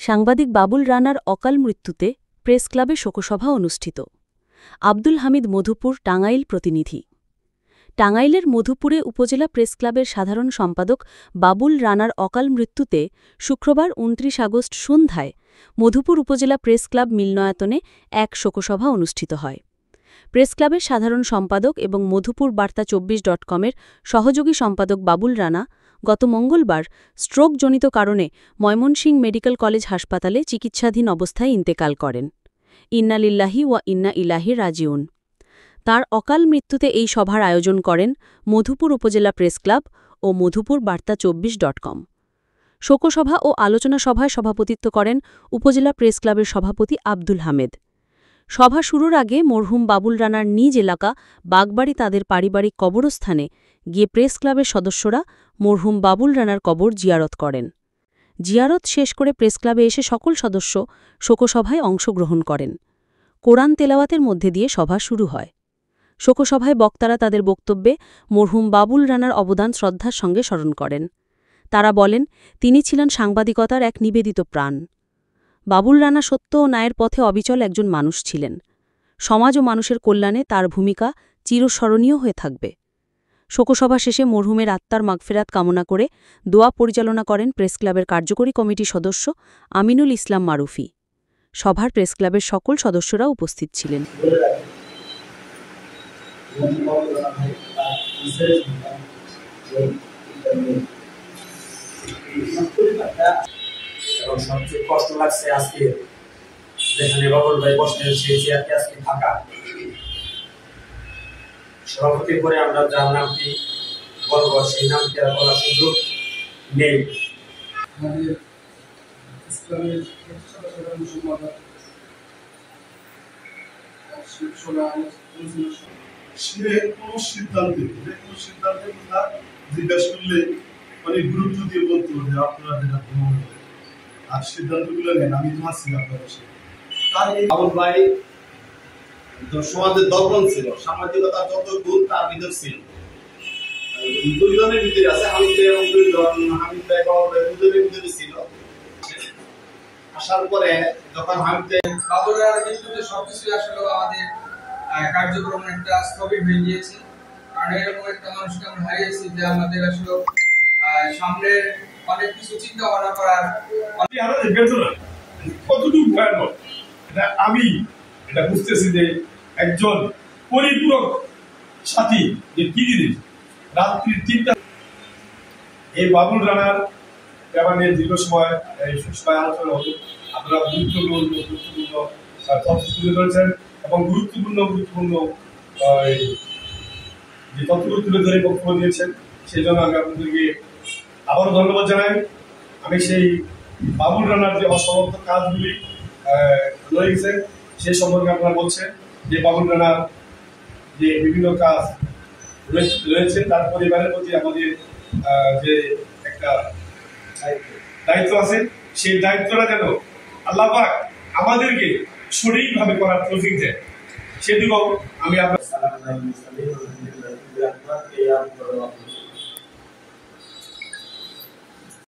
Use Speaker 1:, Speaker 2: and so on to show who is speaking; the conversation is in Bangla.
Speaker 1: সাংবাদিক বাবুল রানার অকাল মৃত্যুতে প্রেস ক্লাবে শোকসভা অনুষ্ঠিত। আব্দুল হামিদ, মধুপুর, টাঙ্গাইল প্রতিনিধি। টাঙ্গাইলের মধুপুরে উপজেলা প্রেস ক্লাবের সাধারণ সম্পাদক বাবুল রানার অকাল মৃত্যুতে শুক্রবার ২৯ আগস্ট সন্ধ্যায় মধুপুর উপজেলা প্রেস ক্লাব মিলনায়তনে এক শোকসভা অনুষ্ঠিত হয়। প্রেস ক্লাবের সাধারণ সম্পাদক এবং মধুপুর বার্তা 24.com-এর সহযোগী সম্পাদক বাবুল রানা গত মঙ্গলবার স্ট্রোকজনিত কারণে ময়মনসিংহ মেডিকেল কলেজ হাসপাতালে চিকিৎসাধীন অবস্থায় ইন্তেকাল করেন। ইন্না লিল্লাহি ওয়া ইন্না ইলাইহি রাজিউন। তাঁর অকাল মৃত্যুতে এই সভার আয়োজন করেন মধুপুর উপজেলা প্রেস ক্লাব ও মধুপুর বার্তা 24.com। শোকসভা ও আলোচনা সভায় সভাপতিত্ব করেন উপজেলা প্রেস ক্লাবের সভাপতি আব্দুল হামিদ। সভা শুরুর আগে মরহুম বাবুল রানার নিজ এলাকা বাগবাড়ি তাদের পারিবারিক কবরস্থানে গিয়ে প্রেস ক্লাবের সদস্যরা মরহুম বাবুল রানার কবর জিয়ারত করেন। জিয়ারত শেষ করে প্রেস ক্লাবে এসে সকল সদস্য শোকসভায় অংশগ্রহণ করেন। কোরআন তেলাওয়াতের মধ্যে দিয়ে সভা শুরু হয়। শোকসভায় বক্তারা তাদের বক্তব্যে মরহুম বাবুল রানার অবদান শ্রদ্ধার সঙ্গে স্মরণ করেন। তারা বলেন, তিনি ছিলেন সাংবাদিকতার এক নিবেদিত প্রাণ। বাবুল রানা সত্য ও ন্যায়ের পথে অবিচল একজন মানুষ ছিলেন। সমাজ ও মানুষের কল্যাণে তার ভূমিকা চিরস্মরণীয় হয়ে থাকবে। শোকসভা শেষে মরহুমের আত্মার মাগফিরাত কামনা করে দোয়া পরিচালনা করেন প্রেস ক্লাবের কার্যকরী কমিটির সদস্য আমিনুল ইসলাম মারুফি। সভার প্রেস ক্লাবের সকল সদস্যরা উপস্থিত ছিলেন।
Speaker 2: সবচেয়ে কষ্ট লাগছে আজকে যেখানে বাবুল ভাই বসলেন সেই চেয়ারটি আজকে ফাঁকা। সভাপতি করে আমরা যার নামটি বলবো সেই নামটি আর বলার সুযোগ নেই।
Speaker 3: সে কোনো সিদ্ধান্তে জিজ্ঞাসা করলে অনেক গুরুত্ব দিয়ে বলতে হবে আপনারা যেটা আর সিদ্ধান্তগুলো নেন। আমি তো আছি আপনাদের সাথে।
Speaker 4: বাবুল ভাই সমাজের দর্পণ ছিল, সামাজিকতার যত গুণ তার ভিতর ছিল। দুইজনের ভিতরে আছে, হামিদ এবং দুইজন, হামিদ ভাই বাবুল ভাই দুজনের ভিতরে ছিল। আসার পরে যখন হামিদ
Speaker 5: বাবুল রানার মৃত্যুতে সবকিছু আসলে আমাদের কার্যক্রম একটা স্থগিত হয়ে গিয়েছে। কারণ এরকম একটা মানুষকে আমরা হারিয়েছি যে আমাদের আসলে সামনে অনেক কিছু চিন্তা ভাবনা করার
Speaker 3: কতটুকু ভয়ানক এটা আমি এটা বুঝতেছি যে একজন পরিপূরক সাথী যে কি জিনিস। রাত্রির 3টা এই বাবুল রানার ব্যাপারে দীর্ঘ সময় আলোচনা হতো। আপনারা গুরুত্বপূর্ণ তথ্য তুলে ধরেছেন এবং গুরুত্বপূর্ণ যে তথ্যগুলো তুলে ধরে বক্তব্য দিয়েছেন সেই জন্য আমি আপনাদেরকে আবারও ধন্যবাদ জানাই। আমি সেই বাবুল রানার যে অসমাপ্ত কাজগুলি রয়েছে সেই সম্পর্কে আপনারা বলছেন যে বাবুল রানার যে বিভিন্ন কাজ রয়েছে তার পরিবারের প্রতি আমাদের যে একটা দায়িত্ব আছে, সেই দায়িত্বটা যেন আল্লাহ পাক আমাদেরকে সঠিকভাবে করার তৌফিক দেয়, সেদিকেও আমি আপনার